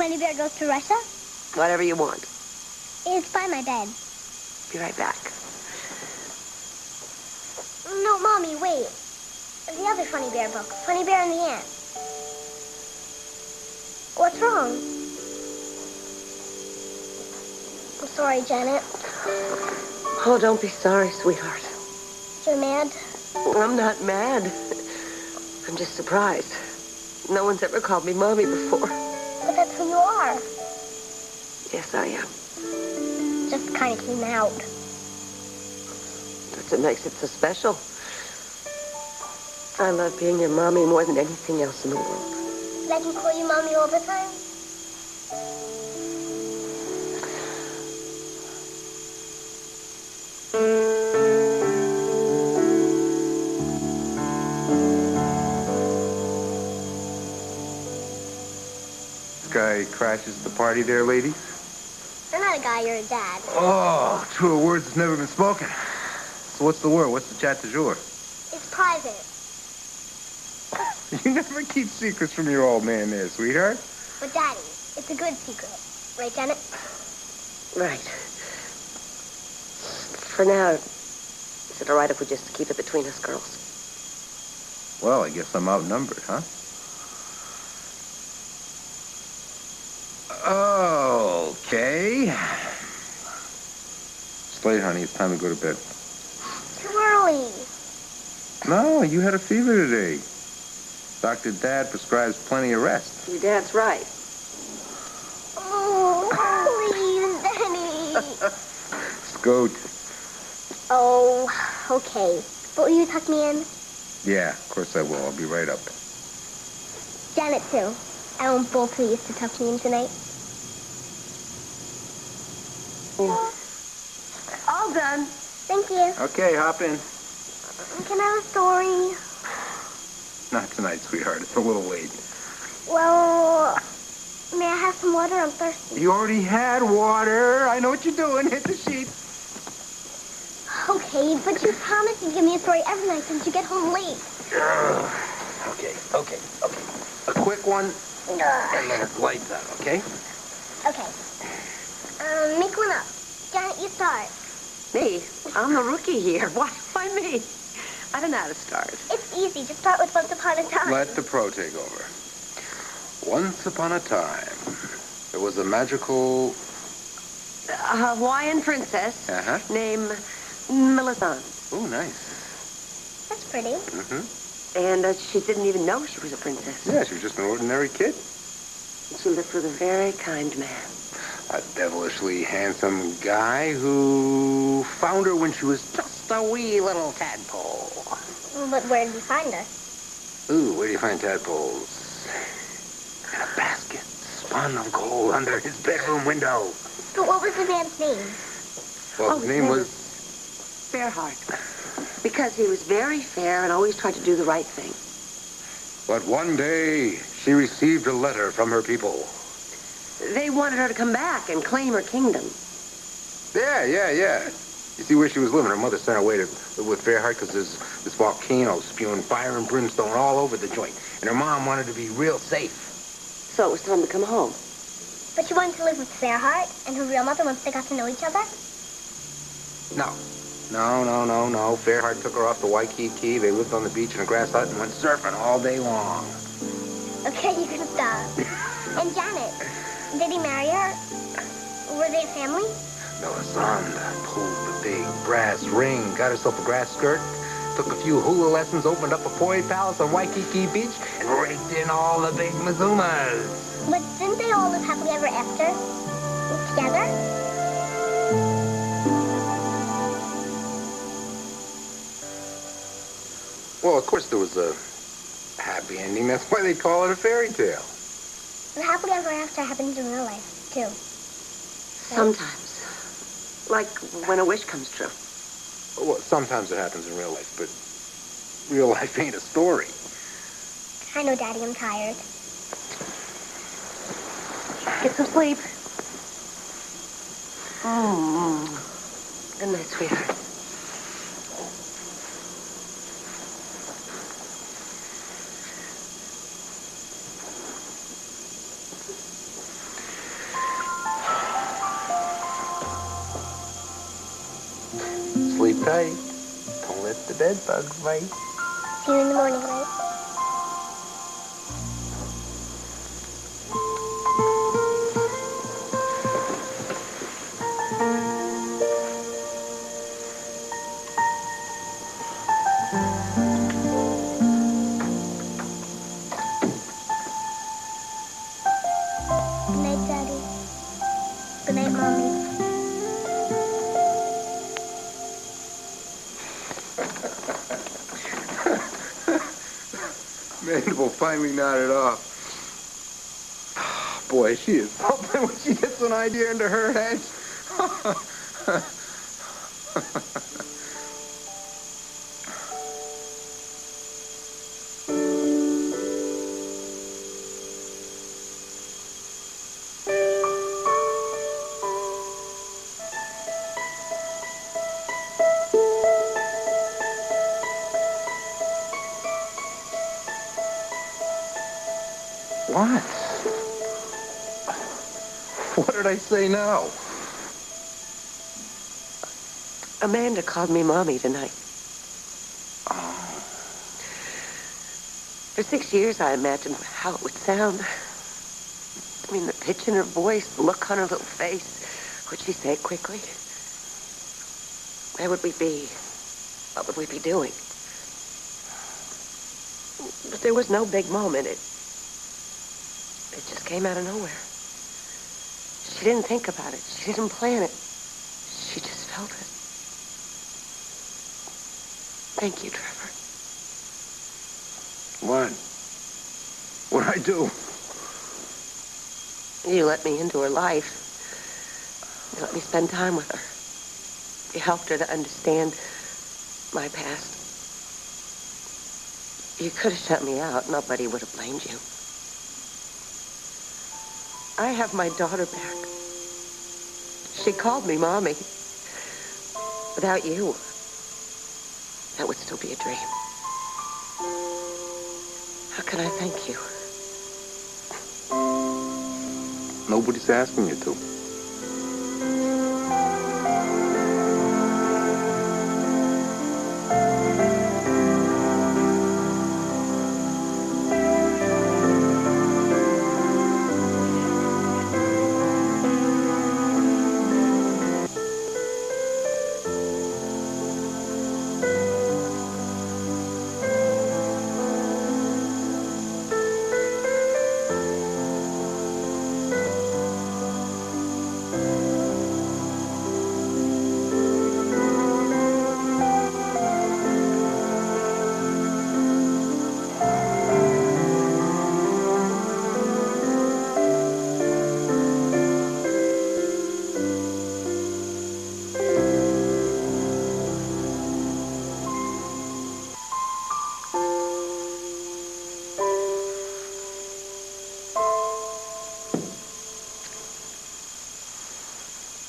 Funny Bear goes to Russia? Whatever you want. It's by my bed. Be right back. No, Mommy, wait. The other Funny Bear book, Funny Bear and the Ant. What's wrong? I'm sorry, Janet. Oh, don't be sorry, sweetheart. You're mad? I'm not mad. I'm just surprised. No one's ever called me Mommy before. But that's who you are. Yes, I am. Just kind of came out. That's what makes it so special. I love being your Mommy more than anything else in the world. And I can call you Mommy all the time? This guy crashes the party there, ladies? You're not a guy, you're a dad. Oh, truer words that's never been spoken. So what's the word? What's the chat du jour? It's private. You never keep secrets from your old man there, sweetheart. But Daddy, it's a good secret. Right, Janet? Right. For now, is it all right if we just keep it between us girls? Well, I guess I'm outnumbered, huh? Okay. It's late, honey. It's time to go to bed. Too early. No, you had a fever today. Dr. Dad prescribes plenty of rest. Your dad's right. Oh, please, Daddy. Scoot. Oh, okay. But will you tuck me in? Yeah, of course I will. I'll be right up. Janet, too. I want both of you to tuck me in tonight. All done. Thank you. Okay, hop in. Can I have a story? Not tonight, sweetheart. It's a little late. Well, may I have some water? I'm thirsty. You already had water. I know what you're doing. Hit the sheet. Okay, but you promised you'd give me a story every night since you get home late. Okay. A quick one, and then it's lights out, okay? Okay. Make one up. Janet, you start. Me? I'm the rookie here. Why me? I don't know how to start. It's easy. Just start with Once Upon a Time. Let the pro take over. Once upon a time, there was a magical... A Hawaiian princess named Millicent. Oh, nice. That's pretty. Mm-hmm. And she didn't even know she was a princess. Yeah, she was just an ordinary kid. She lived with a very kind man. A devilishly handsome guy who found her when she was just a wee little tadpole. But where did he find her? Ooh, where do you find tadpoles? In a basket spun of gold under his bedroom window. But what was the man's name? Well, his name was... Fairheart. Because he was very fair and always tried to do the right thing. But one day, she received a letter from her people. They wanted her to come back and claim her kingdom. Yeah. You see where she was living? Her mother sent her away to live with Fairheart because there's this volcano spewing fire and brimstone all over the joint. And her mom wanted to be real safe. So it was time to come home. But she wanted to live with Fairheart and her real mother once they got to know each other? No. Fairheart took her off to Waikiki. They lived on the beach in a grass hut and went surfing all day long. Okay, you can stop. And Janet, did he marry her? Were they a family? Melisande pulled the big brass ring, got herself a grass skirt, took a few hula lessons, opened up a poi palace on Waikiki Beach, and raked in all the big mazumas. But didn't they all live happily ever after? Together? Well, of course there was a happy ending. That's why they call it a fairy tale. And happily ever after happens in real life, too. Sometimes. Like when a wish comes true. Well, sometimes it happens in real life, but real life ain't a story. I know, Daddy, I'm tired. Get some sleep. Good night, sweetheart. it tight. Don't let the bed bugs bite. See you in the morning, right? Good night, Daddy. Good night, Mommy. Mandible finally nodded off. Boy, she is something when she gets an idea into her head. What? What did I say now? Amanda called me Mommy tonight. Oh. For 6 years, I imagined how it would sound. I mean, the pitch in her voice, the look on her little face. Would she say it quickly? Where would we be? What would we be doing? But there was no big moment. It just came out of nowhere. She didn't think about it. She didn't plan it. She just felt it. Thank you, Trevor. What? What'd I do? You let me into her life. You let me spend time with her. You helped her to understand my past. You could have shut me out. Nobody would have blamed you. I have my daughter back. She called me Mommy. Without you, that would still be a dream. How can I thank you? Nobody's asking you to.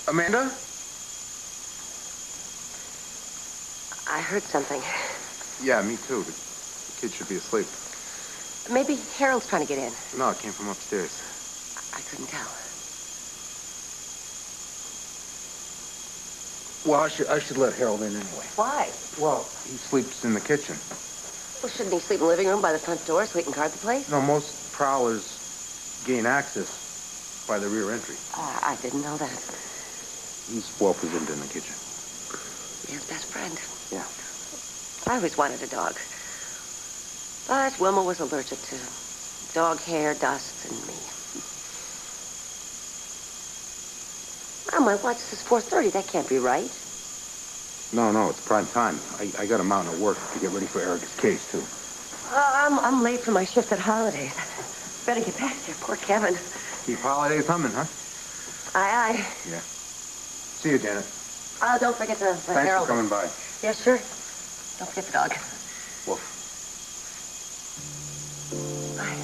Amanda? I heard something. Yeah, me too. The kid should be asleep. Maybe Harold's trying to get in. No, it came from upstairs. I couldn't tell. Well, I should let Harold in anyway. Why? Well, he sleeps in the kitchen. Well, shouldn't he sleep in the living room by the front door so he can guard the place? No, most prowlers gain access by the rear entry. I didn't know that. He's well presented in the kitchen. His best friend. Yeah. I always wanted a dog. But Wilma was allergic to dog hair, dust, and me. Oh, my watch says 4:30. That can't be right. No, it's prime time. I got a mountain of work to get ready for Erica's case, too. I'm late for my shift at Holidays. Better get back there. Poor Kevin. Keep holidays humming, huh? Aye. Yeah. See you, Janet. Don't forget to let Thanks Harold. for coming by. Yeah, sure. Don't forget the dog. Well, Bye.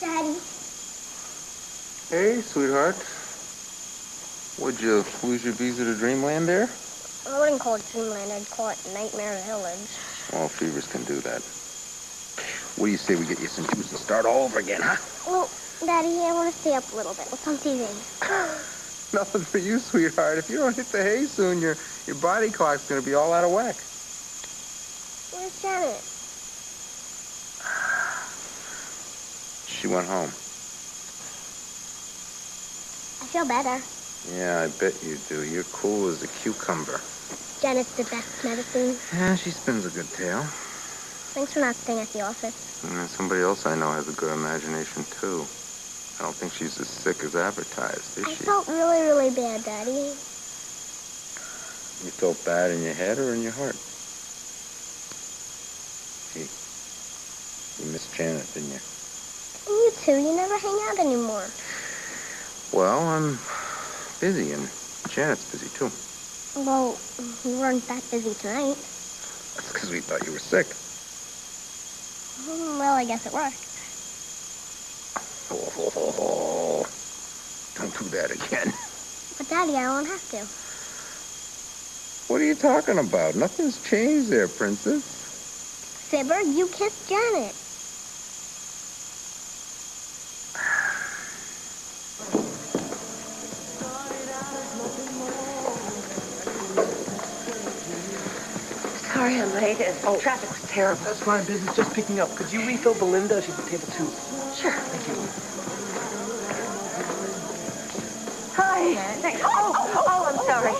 Daddy. hey, sweetheart. Would you lose your visa to Dreamland there? I wouldn't call it dreamland. I'd call it nightmare village. All fevers can do that. What do you say we get you some juice and start all over again, huh? Well, Daddy, I want to stay up a little bit. What's on TV? Nothing for you, sweetheart. If you don't hit the hay soon, your body clock's going to be all out of whack. Where's Janet? She went home. I feel better. Yeah, I bet you do. You're cool as a cucumber. Janet's the best medicine. Yeah, she spins a good tale. Thanks for not staying at the office. Somebody else I know has a good imagination, too. I don't think she's as sick as advertised, is I she? felt really, really bad, Daddy. You felt bad in your head or in your heart? Gee, you missed Janet, didn't you? And you too. You never hang out anymore. Well, I'm busy, and Janet's busy, too. Well, you weren't that busy tonight. That's because we thought you were sick. Well, I guess it worked. Oh, don't do that again. But, Daddy, I won't have to. What are you talking about? Nothing's changed there, Princess. Fibber, you kissed Janet. Sorry I'm late. Traffic was terrible. That's fine. Business just picking up. Could you refill Belinda? She's at table 2. Sure. Thank you. Hi. Thanks. Oh, I'm sorry.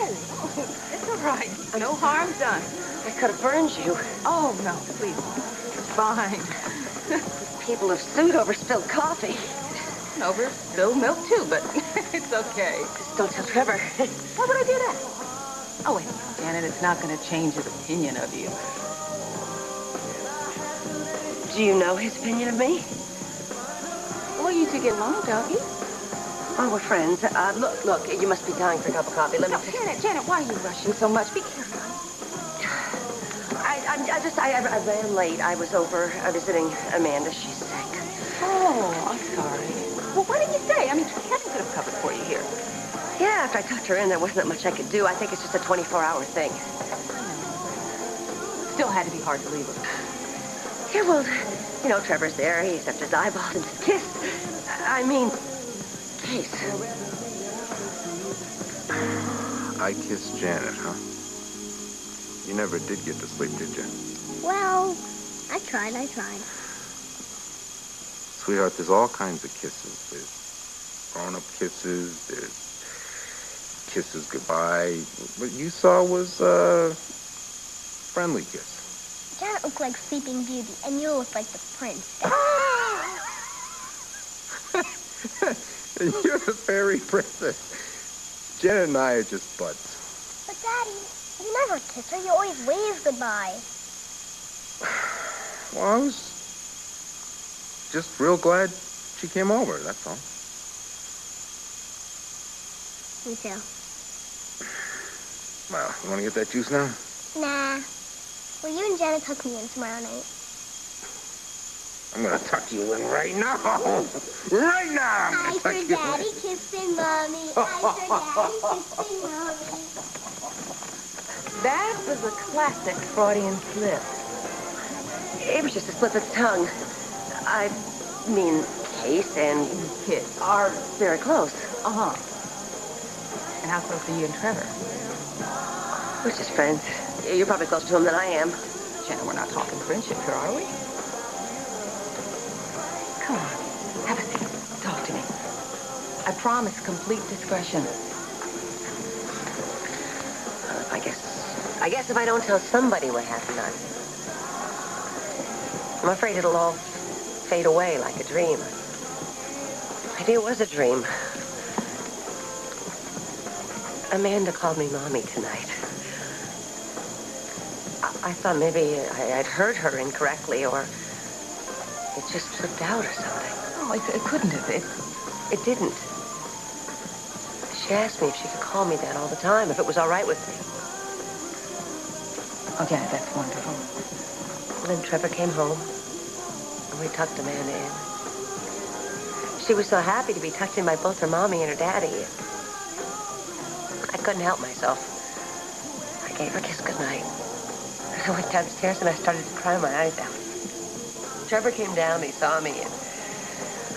It's all right. No harm done. I could have burned you. Oh, no, please. It's fine. People have sued over spilled coffee. Over spilled milk, too, but it's okay. Just don't tell Trevor. Why would I do that? Oh, wait. Janet, it's not going to change his opinion of you. Do you know his opinion of me? Well, you two get along, don't you? Oh, we're friends. Look, you must be dying for a cup of coffee. Let me fix Janet, why are you rushing so much? Be careful. I ran late. I was over visiting Amanda. She's sick. Oh, I'm sorry. Well, why didn't you stay? I mean, Kevin could have covered for you here. Yeah, after I tucked her in, there wasn't much I could do. I think it's just a 24-hour thing. Still had to be hard to leave her. Yeah, well, you know, Trevor's there. He except his eyeballs and his kiss. I mean, Case. I kissed Janet, huh? You never did get to sleep, did you? Well, I tried. Sweetheart, there's all kinds of kisses. There's grown-up kisses. There's kisses goodbye. What you saw was a friendly kiss. Janet looked like Sleeping Beauty, and you looked like the prince. You're the fairy princess. Janet and I are just buds. But, Daddy, you never kiss her. You always wave goodbye. Well, I was just real glad she came over, that's all. Me too. Well, you want to get that juice now? Nah. Will you and Janet tuck me in tomorrow night? I'm going to tuck you in right now. Right now. I for Daddy kissing Mommy. I for Daddy kissing Mommy. That was a classic Freudian slip. It was just a slip of the tongue. I mean, Case and Kids. are very close. Uh-huh. And how close are you and Trevor? We're just friends. You're probably closer to him than I am. Janet, we're not talking friendship here, are we? Come on. Have a seat. Talk to me. I promise complete discretion. I guess if I don't tell somebody what happened, I'm afraid it'll all fade away like a dream. Maybe it was a dream. Amanda called me Mommy tonight. I thought maybe I'd heard her incorrectly, or it just slipped out or something. Oh, it couldn't have. It didn't. She asked me if she could call me that all the time, if it was all right with me. Oh, Janet, that's wonderful. Well, then Trevor came home, and we tucked Amanda in. She was so happy to be tucked in by both her mommy and her daddy. I couldn't help myself. I gave her a kiss goodnight. I went downstairs and I started to cry my eyes out. Trevor came down, he saw me, and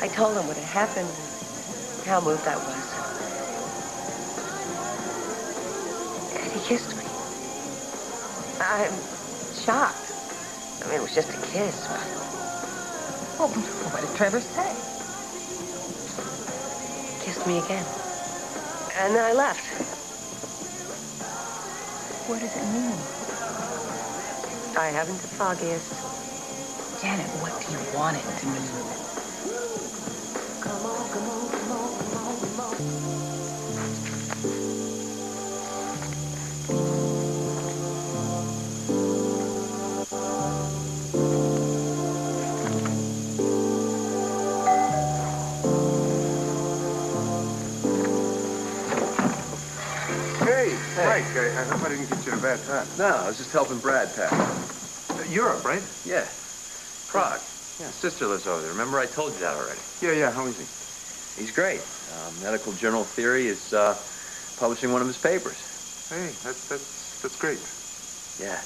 I told him what had happened and how moved I was. And he kissed me. I'm shocked. I mean, it was just a kiss, but... Well, what did Trevor say? He kissed me again. And then I left. What does it mean? I haven't the foggiest. Janet, what do you want it to mean? Come on, come on, come on, come on, come on. Mike, I hope I didn't get you at a bad time. No, I was just helping Brad pack. Europe, right? Yeah. Prague. Yeah, his sister lives over there. Remember I told you that already? Yeah. How is he? He's great. Medical Journal Theory is publishing one of his papers. Hey, that's great. Yeah.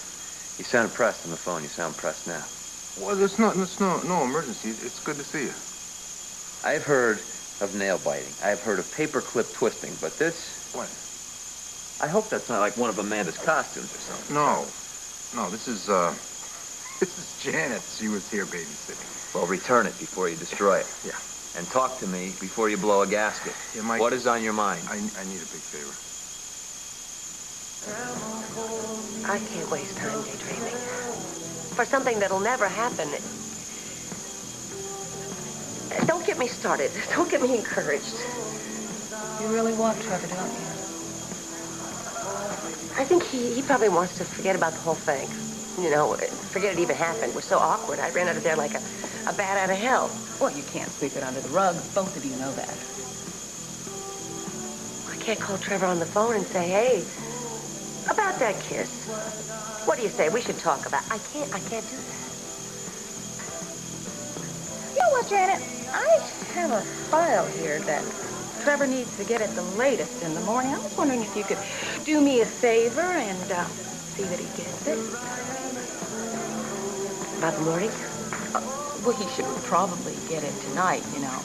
You sounded pressed on the phone. You sound pressed now. Well, there's no emergency. It's good to see you. I've heard of nail biting. I've heard of paperclip twisting, but this... What? I hope that's not like one of Amanda's costumes or something. No, this is Janet. She was here babysitting. Well, return it before you destroy it. Yeah. And talk to me before you blow a gasket. Yeah, Mike. What is on your mind? I need a big favor. I can't waste time daydreaming. For something that'll never happen. Don't get me started. Don't get me encouraged. You really want Trevor, don't you? I think he probably wants to forget about the whole thing. You know, forget it even happened. It was so awkward. I ran out of there like a bat out of hell. Well, you can't sweep it under the rug. Both of you know that. I can't call Trevor on the phone and say, hey, about that kiss. What do you say? We should talk about it. I can't do that. You know what, Janet? I have a file here that Trevor needs to get at the latest in the morning. I was wondering if you could do me a favor and see that he gets it. About the morning? Well, he should probably get it tonight, you know.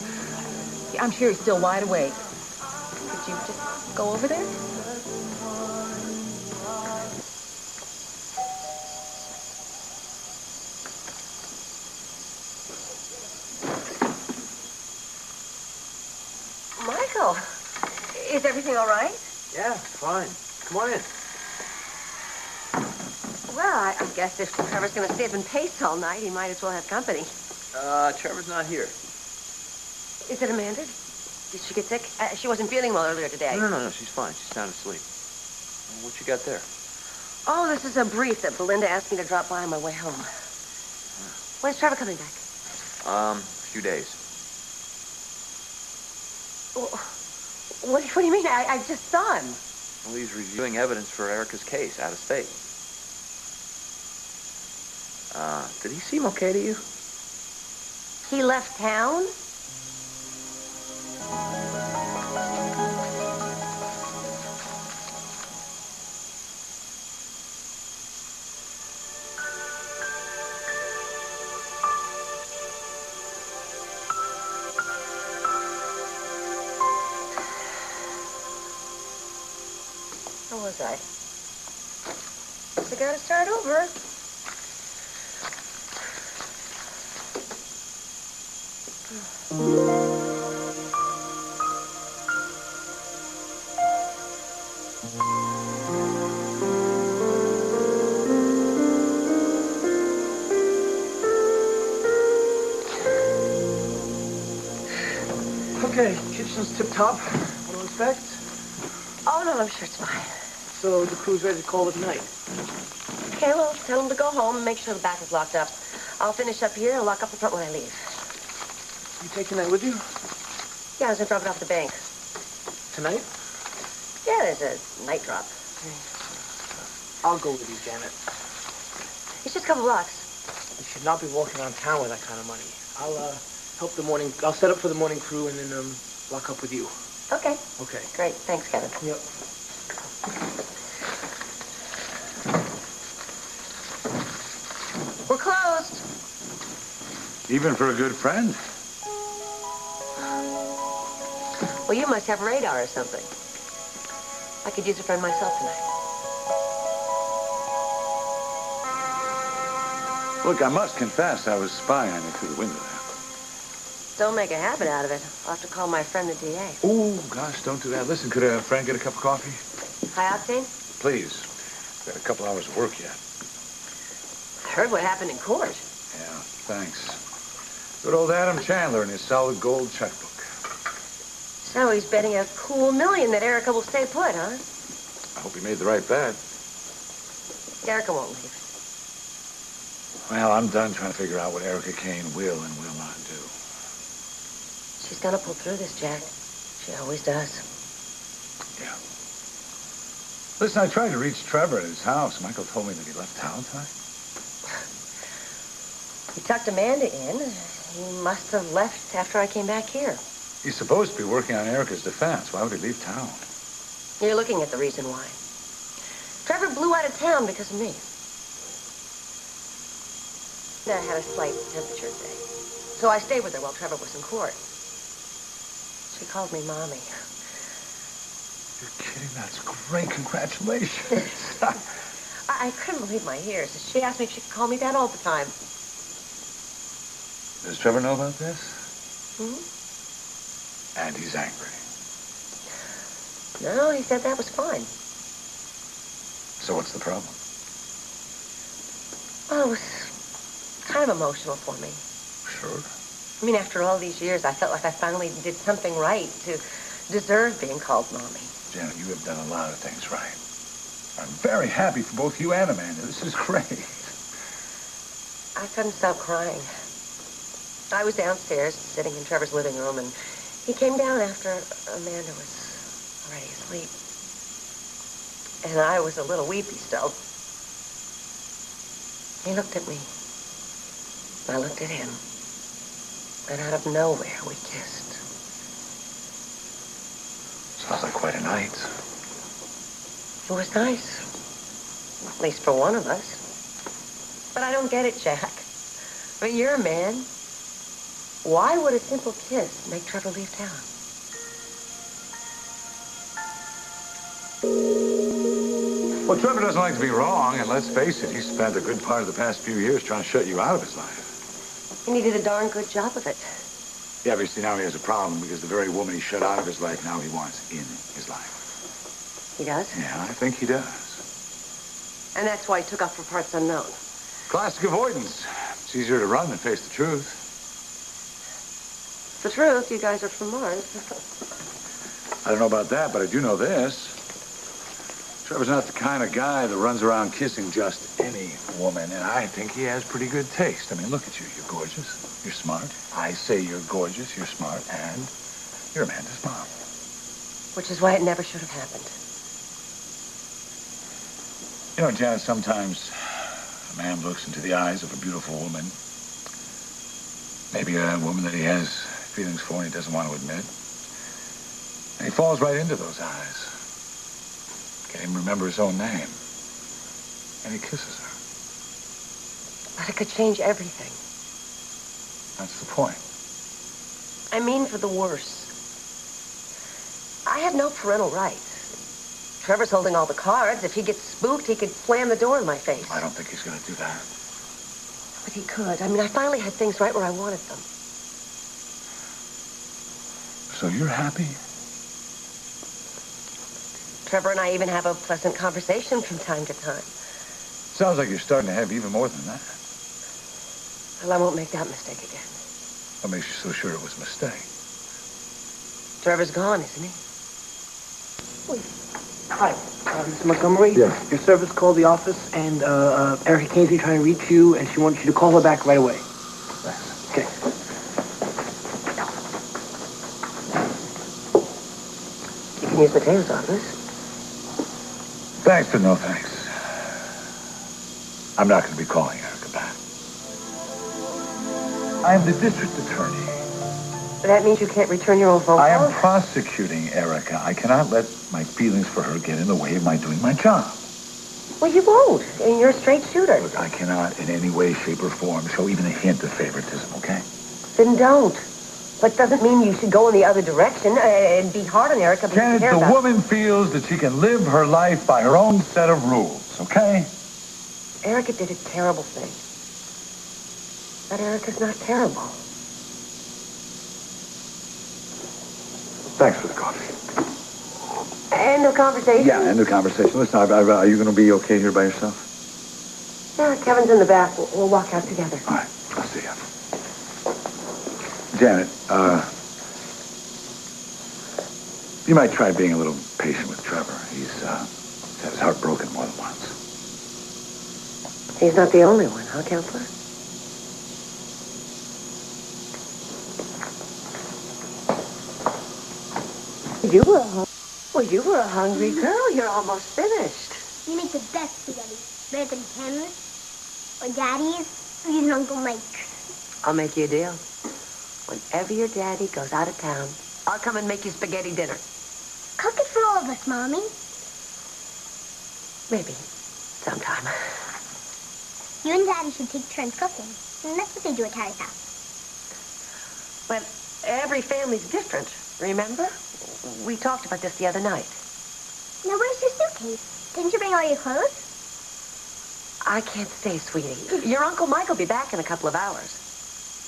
I'm sure he's still wide awake. Could you just go over there? Michael, is everything all right? Yeah, fine. Come on in. Well, I guess if Trevor's going to stay up and pace all night, he might as well have company. Trevor's not here. Is it Amanda? Did she get sick? She wasn't feeling well earlier today. No, she's fine. She's sound asleep. What you got there? Oh, this is a brief that Belinda asked me to drop by on my way home. When's Trevor coming back? A few days. What do you mean? I just saw him. Well, he's reviewing evidence for Erica's case out of state. Did he seem okay to you? He left town? Where was I? I gotta start over. Okay, kitchen's tip-top. What do you expect? Oh, no, I'm sure it's fine. So the crew's ready to call it a night. Okay, well, tell him to go home and make sure the back is locked up. I'll finish up here and lock up the front when I leave. You taking that with you? Yeah, I was gonna drop it off at the bank. Tonight? Yeah, there's a night drop. I'll go with you, Janet. It's just a couple blocks. You should not be walking around town with that kind of money. I'll I'll set up for the morning crew and then lock up with you. Okay. Okay. Great. Thanks, Kevin. Yep. Even for a good friend? Well, you must have radar or something. I could use a friend myself tonight. Look, I must confess I was spying on you through the window there. Don't make a habit out of it. I'll have to call my friend the DA. Oh, gosh, don't do that. Listen, could a friend get a cup of coffee? High octane? Please. Got a couple hours of work yet. I heard what happened in court. Yeah, thanks. Good old Adam Chandler and his solid gold checkbook. So he's betting a cool $1 million that Erica will stay put, huh? I hope he made the right bet. Erica won't leave. Well, I'm done trying to figure out what Erica Kane will and will not do. She's gonna pull through this, Jack. She always does. Yeah. Listen, I tried to reach Trevor at his house. Michael told me that he left town tonight. He tucked Amanda in. He must have left after I came back here. He's supposed to be working on Erica's defense. Why would he leave town? You're looking at the reason why. Trevor blew out of town because of me. I had a slight temperature day. So I stayed with her while Trevor was in court. She called me Mommy. You're kidding? That's great. Congratulations. I couldn't believe my ears. She asked me if she could call me that all the time. Does Trevor know about this? Hmm? And he's angry. No, he said that was fine. So what's the problem? Well, it was kind of emotional for me. Sure. I mean, after all these years, I felt like I finally did something right to deserve being called Mommy. Janet, you have done a lot of things right. I'm very happy for both you and Amanda. This is great. I couldn't stop crying. I was downstairs, sitting in Trevor's living room, and he came down after Amanda was already asleep. And I was a little weepy still. He looked at me. I looked at him. And out of nowhere, we kissed. Sounds like quite a night. It was nice. At least for one of us. But I don't get it, Jack. I mean, you're a man. Why would a simple kiss make Trevor leave town? Well, Trevor doesn't like to be wrong, and let's face it, he spent a good part of the past few years trying to shut you out of his life. And he did a darn good job of it. Yeah, but you see, now he has a problem because the very woman he shut out of his life, now he wants in his life. He does? Yeah, I think he does. And that's why he took off for parts unknown. Classic avoidance. It's easier to run than face the truth. It's the truth. You guys are from Mars. I don't know about that, but I do know this. Trevor's not the kind of guy that runs around kissing just any woman, and I think he has pretty good taste. I mean, look at you. You're gorgeous. You're smart. I say you're gorgeous, you're smart, and you're Amanda's mom. Which is why it never should have happened. You know, Janet, sometimes a man looks into the eyes of a beautiful woman. Maybe a woman that he has feelings for and he doesn't want to admit. And he falls right into those eyes. Can't even remember his own name. And he kisses her. But it could change everything. That's the point. I mean for the worse. I have no parental rights. Trevor's holding all the cards. If he gets spooked, he could slam the door in my face. I don't think he's going to do that. But he could. I mean, I finally had things right where I wanted them. So you're happy? Trevor and I even have a pleasant conversation from time to time. Sounds like you're starting to have even more than that. Well, I won't make that mistake again. What makes you so sure it was a mistake? Trevor's gone, isn't he? Wait. Hi, Mr. Montgomery. Yeah. Your service called the office, and Erica Kane's been trying to reach you, and she wants you to call her back right away. Thanks. Okay. You can use Mateo's office. Thanks, but no thanks. I'm not going to be calling Erica back. I am the district attorney. That means you can't return your own phone call? I am prosecuting Erica. I cannot let my feelings for her get in the way of my doing my job. Well, you won't. And you're a straight shooter. Look, I cannot in any way, shape, or form show even a hint of favoritism, okay? Then don't. But doesn't mean you should go in the other direction and be hard on Erica. Janet, the woman feels that she can live her life by her own set of rules, okay? Erica did a terrible thing. But Erica's not terrible. Thanks for the coffee. End of conversation? Yeah, end of conversation. Listen, are you going to be okay here by yourself? Yeah, Kevin's in the back. We'll walk out together. All right, I'll see you. Janet, you might try being a little patient with Trevor. He's had his heart broken more than once. He's not the only one, huh, Counselor? You were a hungry girl. You're almost finished. You make the best spaghetti. Better than Ken's or Daddy's or even Uncle Mike's. I'll make you a deal. Whenever your daddy goes out of town, I'll come and make you spaghetti dinner. Cook it for all of us, Mommy. Maybe. Sometime. You and Daddy should take turns cooking. And that's what they do at Harry's house. But every family's different, remember? We talked about this the other night. Now, where's your suitcase? Didn't you bring all your clothes? I can't stay, sweetie. Your Uncle Mike will be back in a couple of hours.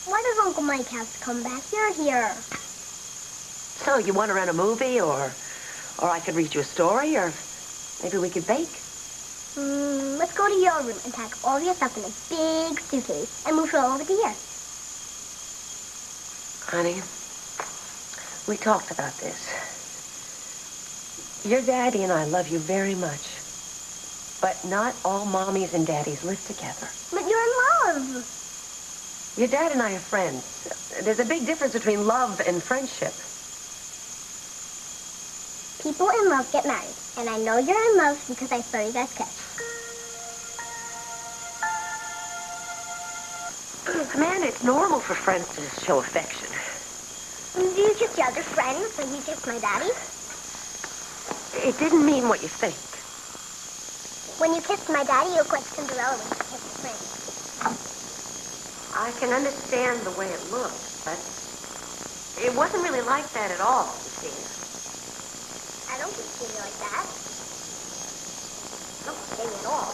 Why does Uncle Mike have to come back? You're here. So, you want to rent a movie, or I could read you a story, or maybe we could bake? Let's go to your room and pack all your stuff in a big suitcase and move it all over to here. Honey, we talked about this. Your daddy and I love you very much. But not all mommies and daddies live together. But you're in love. Your dad and I are friends. There's a big difference between love and friendship. People in love get married. And I know you're in love because I saw you guys kiss. Amanda, it's normal for friends to show affection. Do you kiss your other friends like you kissed my daddy? It didn't mean what you think. When you kissed my daddy, you looked like Cinderella when she kissed the prince. I can understand the way it looked, but it wasn't really like that at all, Christina. I don't see you like that. Don't say me at all.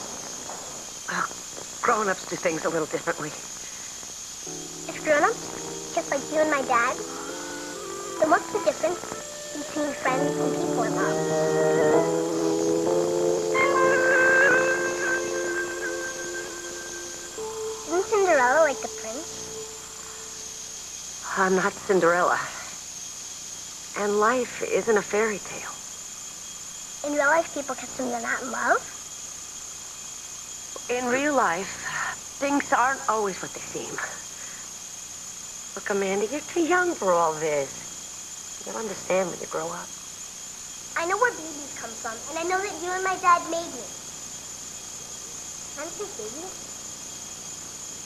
Grown-ups do things a little differently. If grown-ups, just like you and my dad, then what's the difference between friends and people in love? Isn't Cinderella like the prince? I'm not Cinderella. And life isn't a fairy tale. In real life, people kiss when they're not in love? In real life, things aren't always what they seem. Look, Amanda, you're too young for all this. You'll understand when you grow up. I know where babies come from, and I know that you and my dad made me. Can I say baby?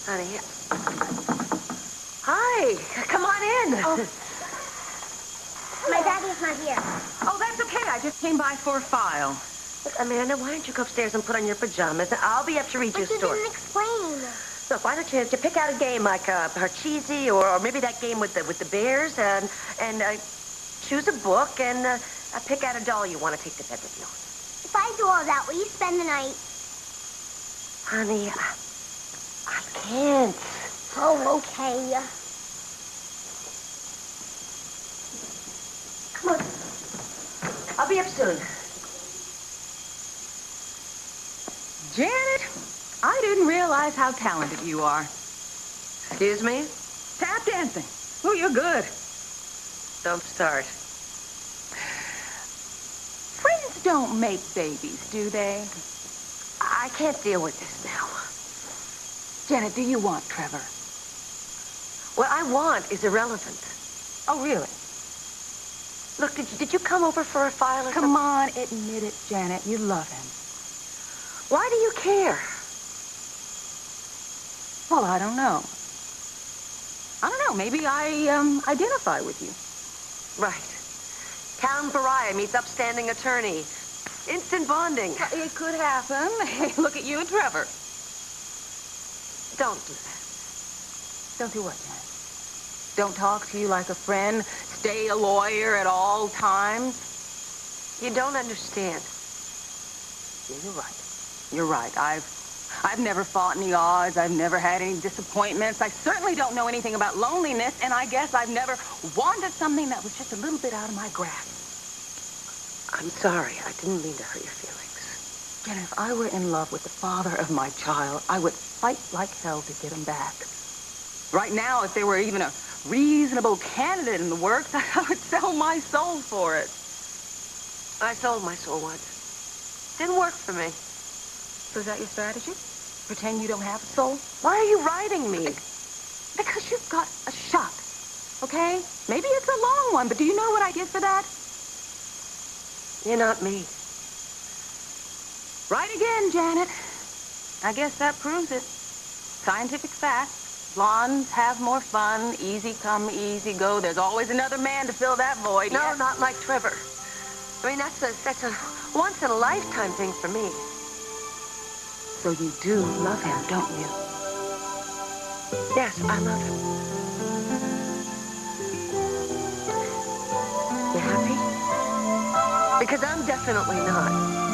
Honey. Hi. Come on in. Oh. My daddy's not here. Oh, that's okay. I just came by for a file. Look, Amanda, why don't you go upstairs and put on your pajamas, and I'll be up to read you a But you story. didn't explain. Look, why don't you pick out a game like Parcheesi or maybe that game with the bears, and choose a book and pick out a doll you want to take to bed with you. If I do all that, will you spend the night? Honey, I can't. Oh, okay. Come on. I'll be up soon. Janet, I didn't realize how talented you are. Excuse me? Tap dancing. Oh, you're good. Don't start. Friends don't make babies, do they? I can't deal with this now. Janet, do you want Trevor? What I want is irrelevant. Oh, really? Look, did you come over for a file or Come something? on, admit it, Janet. You love him. Why do you care? Well, I don't know. Maybe I identify with you. Right. Town pariah meets upstanding attorney. Instant bonding. It could happen. Hey, look at you and Trevor. Don't do that. Don't do what, Janet? Don't talk to you like a friend. Stay a lawyer at all times. You don't understand. Yeah, you're right. You're right. I've never fought any odds. I've never had any disappointments. I certainly don't know anything about loneliness, and I guess I've never wanted something that was just a little bit out of my grasp. I'm sorry. I didn't mean to hurt your feelings. Janet, if I were in love with the father of my child, I would fight like hell to get him back. Right now, if there were even a reasonable candidate in the works, I would sell my soul for it. I sold my soul once. Didn't work for me. So is that your strategy? Pretend you don't have a soul? Why are you riding me? Because you've got a shot, okay? Maybe it's a long one, but do you know what I get for that? You're not me. Right again, Janet. I guess that proves it. Scientific fact. Blondes have more fun. Easy come, easy go. There's always another man to fill that void. No, yes? not like Trevor. I mean, that's a once-in-a-lifetime thing for me. So you do love him, don't you? Yes, I love him. You happy? Because I'm definitely not.